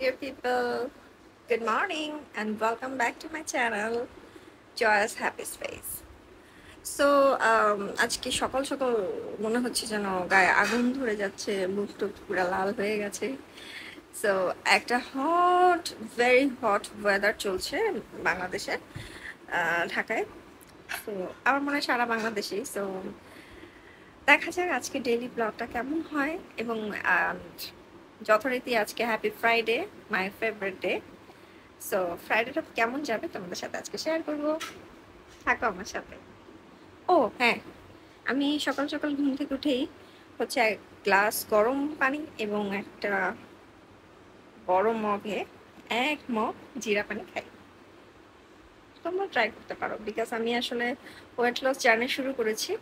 dear people. Good morning and welcome back to my channel, Joyous Happy Space. So, আজকে সকাল সকাল মনে হচ্ছে যেন গায়ে আগুন ধরে যাচ্ছে, মুখ টুক পুরো লাল হয়ে গেছে। সো একটা ভেরি হট ওয়েদার চলছে বাংলাদেশে, ঢাকায়। তো আমার মনে হয় সারা বাংলাদেশে। সো দেখা যাক আজকে ডেইলি ব্লগটা কেমন হয়, এবং যথারীতি আজকে happy Friday, my favourite day. So ফ্রাইডেটা কেমন যাবে তোমাদের সাথে আজকে শেয়ার করবো, থাকো আমার সাথে। ও হ্যাঁ, আমি সকাল সকাল ঘুম থেকে উঠেই হচ্ছে এক গ্লাস গরম পানি এবং একটা বড় মগে এক মগ জিরা পানি খাই। তোমরা ট্রাই করতে পারো, বিকজ আমি আসলে ওয়েট লস জার্নি শুরু করেছি।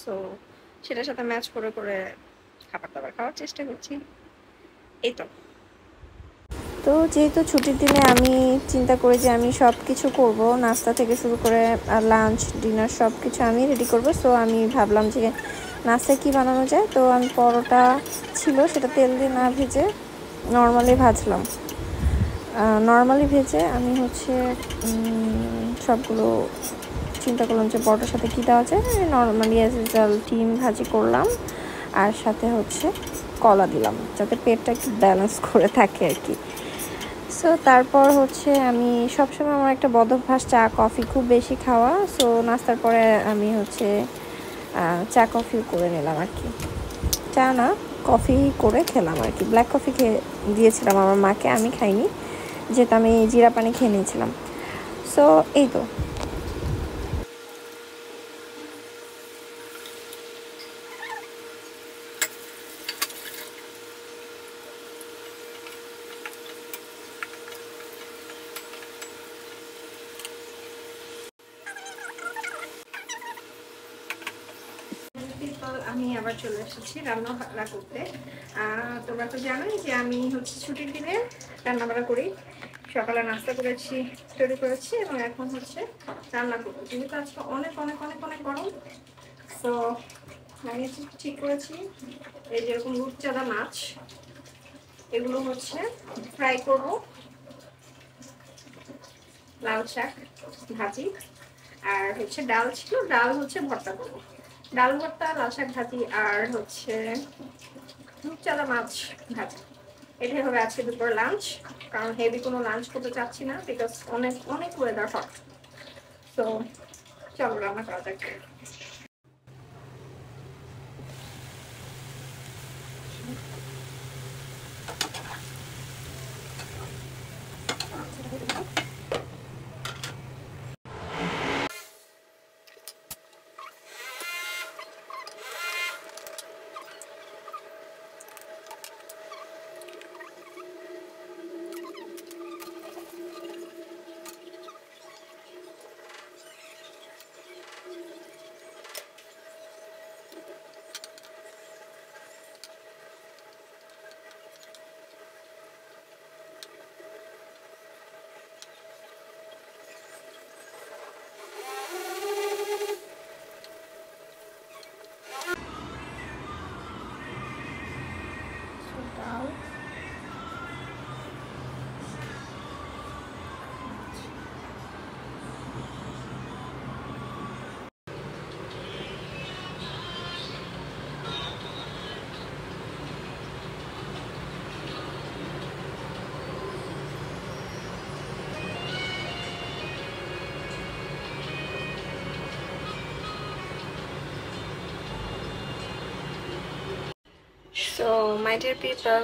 সো সেটার সাথে ম্যাচ করে করে খাবার দাবার খাওয়ার চেষ্টা করছি। এই তো। তো যেহেতু ছুটির দিনে আমি চিন্তা করি যে আমি সব কিছু করবো, নাস্তা থেকে শুরু করে লাঞ্চ ডিনার সব কিছু আমি রেডি করব। সো আমি ভাবলাম যে নাস্তায় কী বানানো যায়। তো আমি পরোটা ছিল, সেটা তেল দিয়ে না ভেজে নর্মালি ভাজলাম। নর্মালি ভেজে আমি হচ্ছে সবগুলো চিন্তা করলাম যে পরোটার সাথে কী দেওয়া যায়। নর্মালি অ্যাজ ইউজুয়াল ডিম ভাজি করলাম, আর সাথে হচ্ছে কলা দিলাম যাতে পেটটা একটু ব্যালেন্স করে থাকে আর কি। সো তারপর হচ্ছে আমি সবসময় আমার একটা বদ অভ্যাস চা কফি খুব বেশি খাওয়া। সো নাস্তার পরে আমি হচ্ছে চা কফিও করে নিলাম আর কি। চা না, কফি করে খেলাম আর কি। ব্ল্যাক কফি খেয়ে দিয়েছিলাম আমার মাকে, আমি খাইনি যেহেতু আমি জিরা পানি খেয়ে নিয়েছিলাম। সো এই তো। আমি আবার চলে এসেছি রান্না করতে। তোমরা তো জানোই যে আমি হচ্ছে ছুটির দিনে রান্না বান্না করি। সকালে নাস্তা করেছি, তৈরি করেছি, এবং এখন হচ্ছে রান্না করবো। যেহেতু আজকে অনেক অনেক অনেক অনেক গরম, তো আমি ঠিক করেছি এই যেরকম রূপচাঁদা মাছ, এগুলো হচ্ছে ফ্রাই করব, লাল শাক ভাজি, আর হচ্ছে ডাল ছিল, ডাল হচ্ছে ভর্তা করবো। ডাল ভর্তা, লাল শাক ভাজি, আর হচ্ছে রূপচাঁদা মাছ ভাজি। এটাই হবে আজকে দুপুর লাঞ্চ, কারণ হেভি কোনো লাঞ্চ করতে চাচ্ছি না, বিকজ অনেক অনেক ওয়েদার হট। তো চলো রান্না করা যাক। সো মাই ডিয়ার পিপল,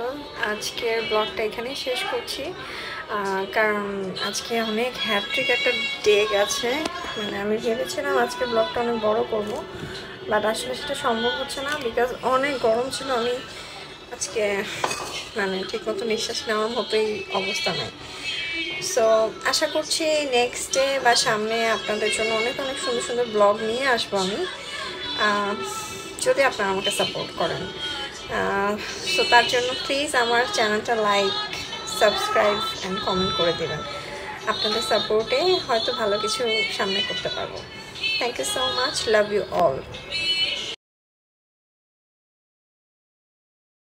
আজকের ব্লগটা এখানেই শেষ করছি, কারণ আজকে অনেক হ্যাট্রিক একটা ডে গেছে। মানে আমি ভেবেছিলাম আজকে ব্লগটা অনেক বড় করব, বাট আসলে সেটা সম্ভব হচ্ছে না, বিকজ অনেক গরম ছিল। আমি আজকে মানে ঠিক মতো নিঃশ্বাস নেওয়ার মতোই অবস্থা নেই। সো আশা করছি নেক্সট ডে বা সামনে আপনাদের জন্য অনেক অনেক সুন্দর সুন্দর ব্লগ নিয়ে আসবো আমি, যদি আপনারা আমাকে সাপোর্ট করেন। সো তার জন্য প্লিজ আমার চ্যানেলটা লাইক, সাবস্ক্রাইব অ্যান্ড কমেন্ট করে দেবেন। আপনাদের সাপোর্টে হয়তো ভালো কিছু সামনে করতে পারবো। Thank you so much, love you all.